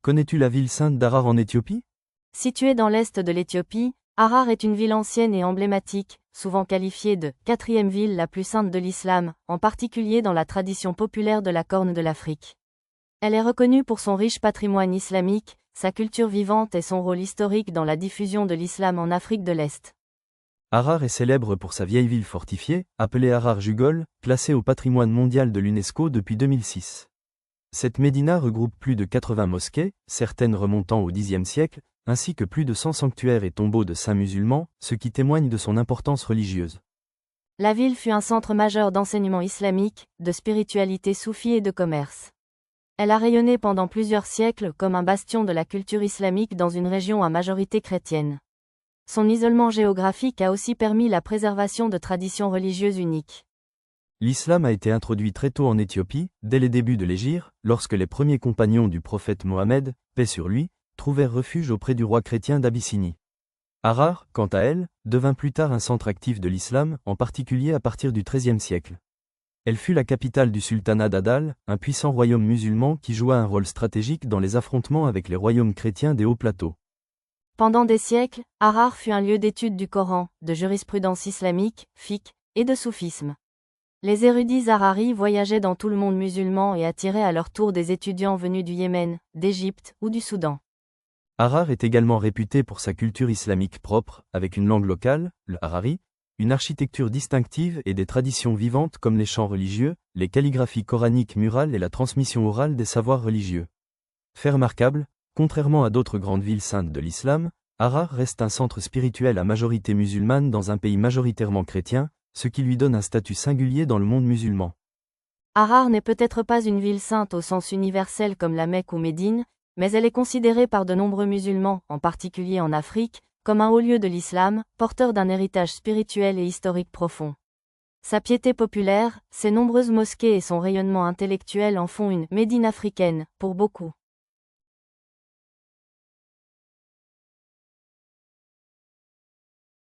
Connais-tu la ville sainte d'Harar en Éthiopie? Située dans l'est de l'Éthiopie, Harar est une ville ancienne et emblématique, souvent qualifiée de « quatrième ville la plus sainte de l'islam », en particulier dans la tradition populaire de la Corne de l'Afrique. Elle est reconnue pour son riche patrimoine islamique, sa culture vivante et son rôle historique dans la diffusion de l'islam en Afrique de l'Est. Harar est célèbre pour sa vieille ville fortifiée, appelée Harar Jugol, classée au patrimoine mondial de l'UNESCO depuis 2006. Cette médina regroupe plus de 80 mosquées, certaines remontant au Xe siècle, ainsi que plus de 100 sanctuaires et tombeaux de saints musulmans, ce qui témoigne de son importance religieuse. La ville fut un centre majeur d'enseignement islamique, de spiritualité soufie et de commerce. Elle a rayonné pendant plusieurs siècles comme un bastion de la culture islamique dans une région à majorité chrétienne. Son isolement géographique a aussi permis la préservation de traditions religieuses uniques. L'islam a été introduit très tôt en Éthiopie, dès les débuts de l'Hégire, lorsque les premiers compagnons du prophète Mohammed, paix sur lui, trouvèrent refuge auprès du roi chrétien d'Abyssinie. Harar, quant à elle, devint plus tard un centre actif de l'islam, en particulier à partir du XIIIe siècle. Elle fut la capitale du sultanat d'Adal, un puissant royaume musulman qui joua un rôle stratégique dans les affrontements avec les royaumes chrétiens des hauts plateaux. Pendant des siècles, Harar fut un lieu d'étude du Coran, de jurisprudence islamique, fiqh, et de soufisme. Les érudits hararis voyageaient dans tout le monde musulman et attiraient à leur tour des étudiants venus du Yémen, d'Égypte ou du Soudan. Harar est également réputé pour sa culture islamique propre, avec une langue locale, le harari, une architecture distinctive et des traditions vivantes comme les chants religieux, les calligraphies coraniques murales et la transmission orale des savoirs religieux. Fait remarquable, contrairement à d'autres grandes villes saintes de l'islam, Harar reste un centre spirituel à majorité musulmane dans un pays majoritairement chrétien, ce qui lui donne un statut singulier dans le monde musulman. Harar n'est peut-être pas une ville sainte au sens universel comme la Mecque ou Médine, mais elle est considérée par de nombreux musulmans, en particulier en Afrique, comme un haut lieu de l'islam, porteur d'un héritage spirituel et historique profond. Sa piété populaire, ses nombreuses mosquées et son rayonnement intellectuel en font une « Médine africaine » pour beaucoup.